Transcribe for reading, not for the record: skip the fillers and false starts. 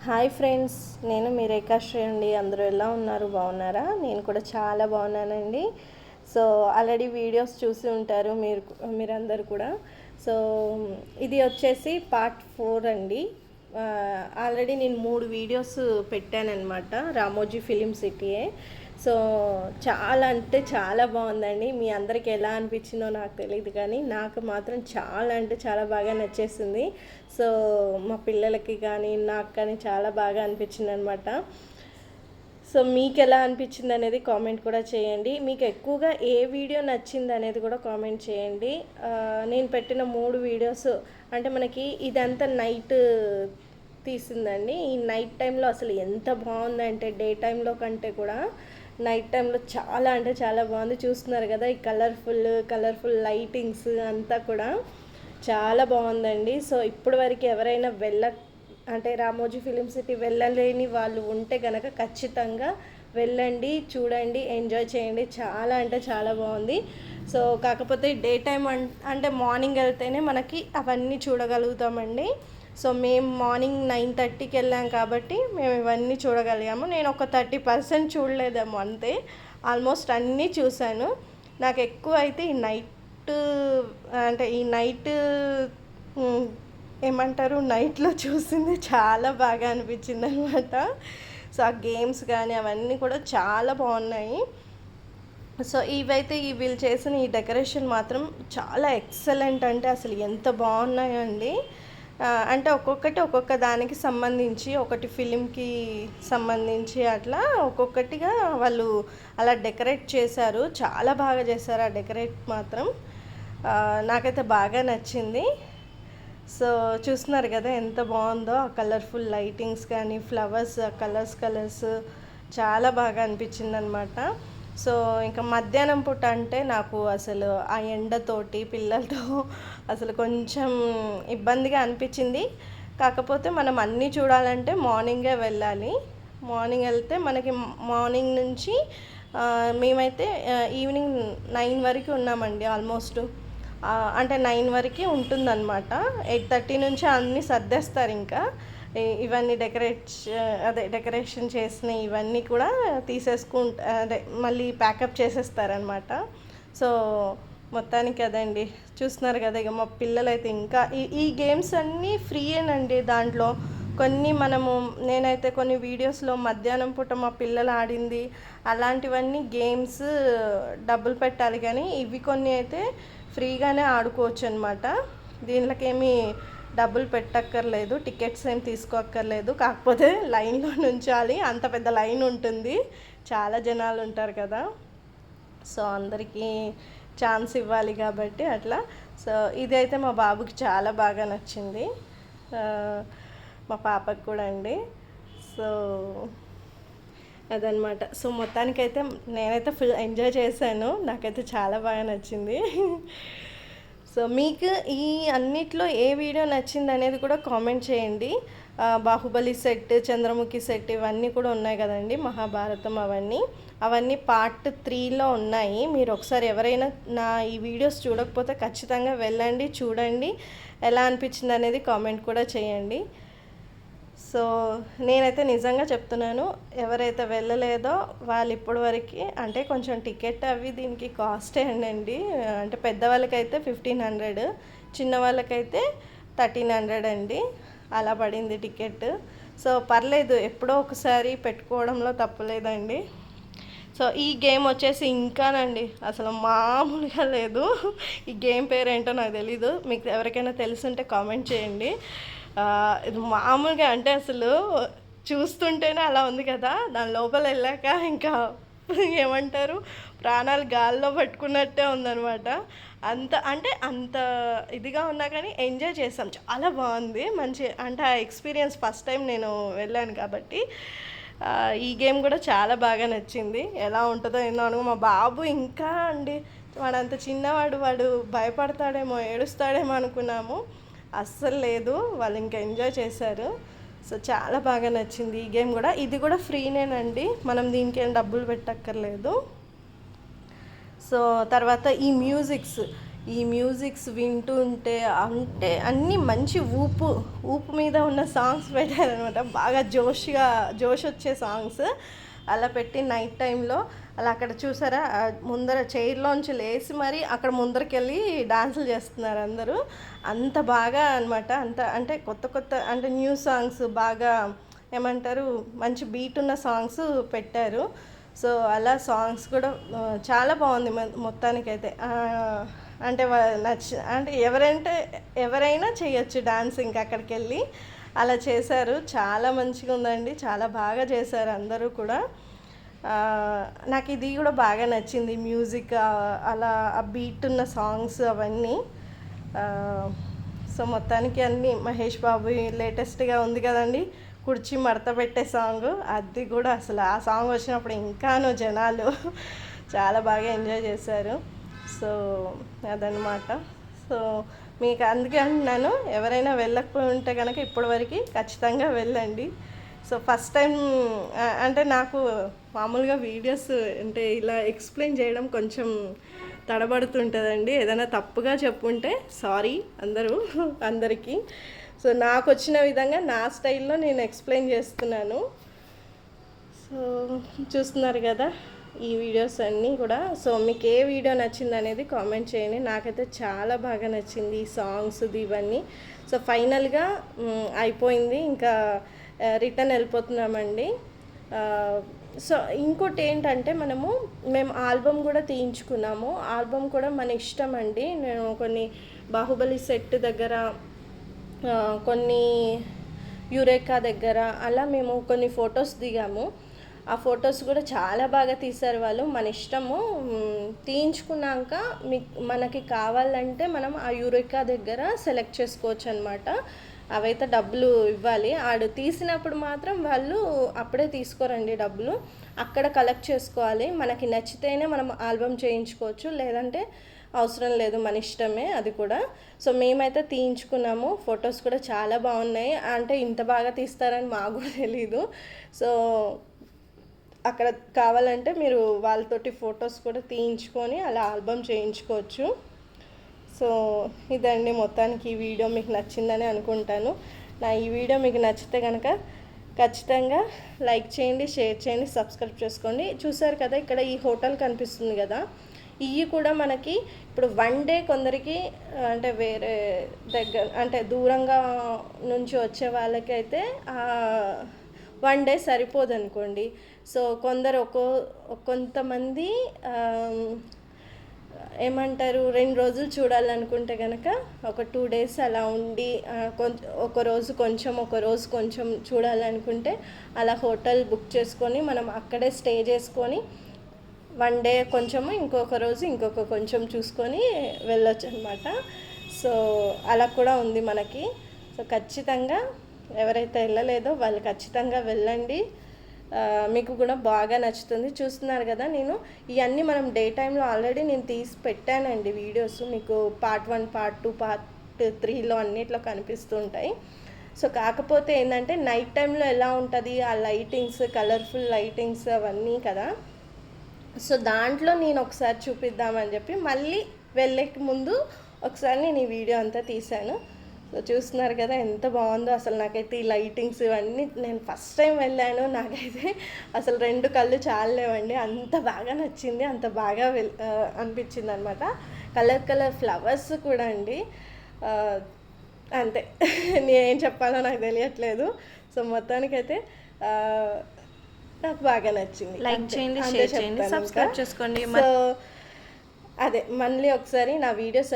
Hi friends, నేను మీ రేఖాశ్రీ అండి. అందరూ ఎలా ఉన్నారు? బాగున్నారా? నేను కూడా చాలా బాగున్నానండి. సో ఆల్రెడీ వీడియోస్ చూసి ఉంటారు మీరందరూ కూడా. సో ఇది వచ్చేసి పార్ట్ 4 అండి. ఆల్రెడీ నేను 3 వీడియోస్ పెట్టానన్నమాట, రామోజీ ఫిలిం సిటీయే. సో చాలా అంటే చాలా బాగుందండి. మీ అందరికీ ఎలా అనిపించిందో నాకు తెలియదు, కానీ నాకు మాత్రం చాలా అంటే చాలా బాగా నచ్చేసింది. సో మా పిల్లలకి కానీ నాకు కానీ చాలా బాగా అనిపించింది అనమాట. సో మీకు ఎలా అనిపించింది అనేది కామెంట్ కూడా చేయండి. మీకు ఎక్కువగా ఏ వీడియో నచ్చింది అనేది కూడా కామెంట్ చేయండి. నేను పెట్టిన 3 వీడియోస్ అంటే మనకి ఇదంతా నైట్ తీసిందండి. ఈ నైట్ టైంలో అసలు ఎంత బాగుందంటే డే టైంలో కంటే కూడా నైట్ టైంలో చాలా అంటే చాలా బాగుంది. చూస్తున్నారు కదా, ఈ కలర్ఫుల్ లైటింగ్స్ అంతా కూడా చాలా బాగుందండి. సో ఇప్పటి వరకు ఎవరైనా అంటే రామోజీ ఫిలిం సిటీ వెళ్ళలేని వాళ్ళు ఉంటే కనుక ఖచ్చితంగా వెళ్ళండి, చూడండి, ఎంజాయ్ చేయండి. చాలా అంటే చాలా బాగుంది. సో కాకపోతే డే టైం అంటే మార్నింగ్ వెళ్తేనే మనకి అవన్నీ చూడగలుగుతామండి. సో మేము మార్నింగ్ 9:30కి వెళ్ళాం కాబట్టి మేము ఇవన్నీ చూడగలిగాము. నేను ఒక 30% చూడలేదేమో అంతే, ఆల్మోస్ట్ అన్నీ చూశాను. నాకు ఎక్కువ అయితే ఈ నైట్ ఏమంటారు, నైట్లో చూసింది చాలా బాగా అనిపించింది అనమాట. సో ఆ గేమ్స్ కానీ అవన్నీ కూడా చాలా బాగున్నాయి. సో వీళ్ళు చేసిన ఈ డెకరేషన్ మాత్రం చాలా ఎక్సలెంట్, అంటే అసలు ఎంత బాగున్నాయండి. అంటే ఒక్కొక్క దానికి సంబంధించి, ఒకటి ఫిలింకి సంబంధించి అట్లా ఒక్కొక్కటిగా వాళ్ళు అలా డెకరేట్ చేశారు. చాలా బాగా చేశారు ఆ డెకరేట్ మాత్రం. నాకైతే బాగా నచ్చింది. సో చూస్తున్నారు కదా ఎంత బాగుందో, ఆ కలర్ఫుల్ లైటింగ్స్ కానీ ఫ్లవర్స్ కలర్స్ చాలా బాగా అనిపించింది అనమాట. సో ఇంకా మధ్యాహ్నం పూట అంటే నాకు అసలు ఆ ఎండతోటి పిల్లలతో అసలు కొంచెం ఇబ్బందిగా అనిపించింది. కాకపోతే మనం అన్నీ చూడాలంటే మార్నింగే వెళ్ళాలి. మార్నింగ్ వెళ్తే మనకి మార్నింగ్ నుంచి మేమైతే ఈవినింగ్ 9 వరకు ఉన్నామండి ఆల్మోస్ట్. అంటే 9 వరకు ఉంటుందన్నమాట. 8:30 నుంచి అన్నీ సర్దేస్తారు. ఇంకా ఇవన్నీ డెకరేషన్ చేసిన ఇవన్నీ కూడా మళ్ళీ ప్యాకప్ చేసేస్తారనమాట. సో మొత్తానికి అదండి, చూస్తున్నారు కదా. ఇక మా పిల్లలైతే ఇంకా ఈ గేమ్స్ అన్నీ ఫ్రీయేనండి. దాంట్లో నేనైతే కొన్ని వీడియోస్లో మధ్యాహ్నం పూట మా పిల్లలు ఆడింది అలాంటివన్నీ గేమ్స్ డబ్బులు పెట్టాలి, కానీ ఇవి కొన్ని అయితే ఫ్రీగానే ఆడుకోవచ్చు అనమాట. దీనిలోకేమీ డబ్బులు పెట్టక్కర్లేదు, టికెట్స్ ఏం తీసుకోక్కర్లేదు. కాకపోతే లైన్లో నుంచాలి, అంత పెద్ద లైన్ ఉంటుంది, చాలా జనాలు ఉంటారు కదా. సో అందరికీ ఛాన్స్ ఇవ్వాలి కాబట్టి అట్లా. సో ఇదైతే మా బాబుకి చాలా బాగా నచ్చింది, మా పాపకు కూడా అండి. సో అదనమాట. సో మొత్తానికైతే నేనైతే ఫుల్ ఎంజాయ్ చేశాను, నాకైతే చాలా బాగా నచ్చింది. సో మీకు ఈ అన్నిట్లో ఏ వీడియో నచ్చింది అనేది కూడా కామెంట్ చేయండి. బాహుబలి సెట్, చంద్రముఖి సెట్ ఇవన్నీ కూడా ఉన్నాయి కదండి, మహాభారతం అవన్నీ పార్ట్ 3లో ఉన్నాయి. మీరు ఒకసారి ఎవరైనా నా ఈ వీడియోస్ చూడకపోతే ఖచ్చితంగా వెళ్ళండి, చూడండి, ఎలా అనిపించింది అనేది కామెంట్ కూడా చేయండి. సో నేనైతే నిజంగా చెప్తున్నాను, ఎవరైతే వెళ్ళలేదో వాళ్ళు ఇప్పటివరకు అంటే కొంచెం టికెట్ అవి దీనికి కాస్టే అండి. అంటే పెద్దవాళ్ళకైతే 1500, చిన్నవాళ్ళకైతే 1300 అండి, అలా పడింది టికెట్. సో పర్లేదు, ఎప్పుడో ఒకసారి పెట్టుకోవడంలో తప్పులేదండి. సో ఈ గేమ్ వచ్చేసి ఇంకానండి అసలు మామూలుగా లేదు. ఈ గేమ్ పేరేంటో నాకు తెలీదు, మీకు ఎవరికైనా తెలుసుంటే కామెంట్ చేయండి. ఇది మామూలుగా అంటే అసలు చూస్తుంటేనే అలా ఉంది కదా, దాని లోపల వెళ్ళాక ఇంకా ఏమంటారు, ప్రాణాలు గాల్లో పట్టుకున్నట్టే ఉందనమాట. అంత ఇదిగా ఉన్నా కానీ ఎంజాయ్ చేసాం, చాలా బాగుంది. అంటే ఆ ఎక్స్పీరియన్స్ ఫస్ట్ టైం నేను వెళ్ళాను కాబట్టి ఈ గేమ్ కూడా చాలా బాగా నచ్చింది. ఎలా ఉంటుందో ఏందో అనుకో. మా బాబు ఇంకా అండి, వాడంత చిన్నవాడు, వాడు భయపడతాడేమో ఏడుస్తాడేమో అనుకున్నాము, అస్సలు లేదు, వాళ్ళు ఇంకా ఎంజాయ్ చేశారు. సో చాలా బాగా నచ్చింది ఈ గేమ్ కూడా. ఇది కూడా ఫ్రీనేనండి, మనం దీనికి ఏం డబ్బులు పెట్టక్కర్లేదు. సో తర్వాత ఈ ఈ మ్యూజిక్స్ వింటూ ఉంటే అంటే అన్నీ మంచి ఊపు మీద ఉన్న సాంగ్స్ పెట్టారనమాట. బాగా జోష్ వచ్చే సాంగ్స్ అలా పెట్టి నైట్ టైంలో అలా అక్కడ చూసారా ముందర చైర్లోంచి లేచి మరి అక్కడ ముందరికి వెళ్ళి డాన్సులు చేస్తున్నారు అందరూ. అంత బాగా అనమాట. అంత అంటే కొత్త అంటే న్యూ సాంగ్స్ బాగా ఏమంటారు మంచి బీట్ ఉన్న సాంగ్స్ పెట్టారు. సో అలా సాంగ్స్ కూడా చాలా బాగుంది మొత్తానికైతే. అంటే అంటే ఎవరైనా చేయొచ్చు డాన్స్ ఇంకా అక్కడికి వెళ్ళి అలా చేశారు. చాలా మంచిగా ఉందండి, చాలా బాగా చేశారు అందరూ కూడా. నాకు ఇది కూడా బాగా నచ్చింది, మ్యూజిక్ అలా ఆ బీట్ ఉన్న సాంగ్స్ అవన్నీ. సో మొత్తానికి అన్నీ మహేష్ బాబు లేటెస్ట్గా ఉంది కదండి, కుర్చీ మడత పెట్టే సాంగ్. అది కూడా అసలు ఆ సాంగ్ వచ్చినప్పుడు ఇంకాను జనాలు చాలా బాగా ఎంజాయ్ చేశారు. సో అదనమాట. సో మీకు అందుకే అంటున్నాను, ఎవరైనా వెళ్ళకపోయి ఉంటే కనుక ఇప్పటివరకు ఖచ్చితంగా వెళ్ళండి. సో ఫస్ట్ టైం అంటే నాకు మామూలుగా వీడియోస్ అంటే ఇలా ఎక్స్ప్లెయిన్ చేయడం కొంచెం తడబడుతుంటుందండి. ఏదైనా తప్పుగా చెప్పుంటే సారీ అందరికీ. సో నాకు వచ్చిన విధంగా నా స్టైల్లో నేను ఎక్స్ప్లెయిన్ చేస్తున్నాను. సో చూస్తున్నారు కదా ఈ వీడియోస్ అన్నీ కూడా. సో మీకు ఏ వీడియో నచ్చింది అనేది కామెంట్ చేయండి. నాకైతే చాలా బాగా నచ్చింది ఈ సాంగ్స్ ఇవన్నీ. సో ఫైనల్గా అయిపోయింది, ఇంకా రిటర్న్ వెళ్ళిపోతున్నామండి. సో ఇంకోటి ఏంటంటే మేము ఆల్బమ్ కూడా తీయించుకున్నాము. ఆల్బమ్ కూడా మన ఇష్టం అండి. నేను కొన్ని బాహుబలి సెట్ దగ్గర, కొన్ని యూరేకా దగ్గర అలా మేము కొన్ని ఫొటోస్ దిగాము. ఆ ఫొటోస్ కూడా చాలా బాగా తీశారు వాళ్ళు. మన ఇష్టము, తీయించుకున్నాక మనకి కావాలంటే మనం ఆ యూరేకా దగ్గర సెలెక్ట్ చేసుకోవచ్చు అనమాట. అవైతే డబ్బులు ఇవ్వాలి. ఆడు తీసినప్పుడు మాత్రం వాళ్ళు అప్పుడే తీసుకోరండి డబ్బులు, అక్కడ కలెక్ట్ చేసుకోవాలి. మనకి నచ్చితేనే మనం ఆల్బమ్ చేయించుకోవచ్చు, లేదంటే అవసరం లేదు, మన ఇష్టమే అది కూడా. సో మేమైతే తీయించుకున్నాము. ఫొటోస్ కూడా చాలా బాగున్నాయి. అంటే ఇంత బాగా తీస్తారని మాకు కూడా తెలీదు. సో అక్కడ కావాలంటే మీరు వాళ్ళతోటి ఫొటోస్ కూడా తీయించుకొని అలా ఆల్బమ్ చేయించుకోవచ్చు. సో ఇదండి మొత్తానికి ఈ వీడియో మీకు నచ్చిందని అనుకుంటాను. నా ఈ వీడియో మీకు నచ్చితే కనుక ఖచ్చితంగా లైక్ చేయండి, షేర్ చేయండి, సబ్స్క్రైబ్ చేసుకోండి. చూసారు కదా ఇక్కడ ఈ హోటల్ కనిపిస్తుంది కదా, ఇవి కూడా మనకి ఇప్పుడు వన్ డే కొందరికి అంటే వేరే దగ్గర అంటే దూరంగా నుంచి వచ్చే వాళ్ళకైతే వన్ డే సరిపోదు అనుకోండి. సో కొంతమంది ఏమంటారు 2 రోజులు చూడాలనుకుంటే కనుక ఒక 2 days అలా ఉండి ఒక రోజు కొంచెం చూడాలనుకుంటే అలా హోటల్ బుక్ చేసుకొని మనం అక్కడే స్టే చేసుకొని వన్ డే కొంచెము, ఇంకొక రోజు కొంచెం చూసుకొని వెళ్ళొచ్చు అనమాట. సో అలా కూడా ఉంది మనకి. సో ఖచ్చితంగా ఎవరైతే వెళ్ళలేదో వాళ్ళు ఖచ్చితంగా వెళ్ళండి, మీకు కూడా బాగా నచ్చుతుంది. చూస్తున్నారు కదా నేను ఇవన్నీ మనం డే టైంలో ఆల్రెడీ నేను తీసి పెట్టానండి వీడియోస్. మీకు పార్ట్ 1, పార్ట్ 2, పార్ట్ 3లో అన్నిట్లో కనిపిస్తూ ఉంటాయి. సో కాకపోతే ఏంటంటే నైట్ టైంలో ఎలా ఉంటుంది ఆ లైటింగ్స్, కలర్ఫుల్ లైటింగ్స్ అవన్నీ కదా. సో దాంట్లో నేను ఒకసారి చూపిద్దామని చెప్పి మళ్ళీ వెళ్ళే ముందు ఒకసారి నేను ఈ వీడియో అంతా తీశాను. సో చూస్తున్నారు కదా ఎంత బాగుందో అసలు. నాకైతే ఈ లైటింగ్స్ ఇవన్నీ నేను ఫస్ట్ టైం వెళ్ళాను, నాకైతే అసలు 2 కళ్ళు చాలేవండి, అంత బాగా నచ్చింది, అంత బాగా అనిపించింది అనమాట. కలర్ ఫ్లవర్స్ కూడా అండి, అంతే నేనేం చెప్పాలో నాకు తెలియట్లేదు. సో మొత్తానికైతే నాకు బాగా నచ్చింది. లైక్ చేయండి, షేర్ చేయండి, సబ్స్క్రైబ్ చేసుకోండి. సో అదే మళ్ళీ ఒకసారి నా వీడియోస్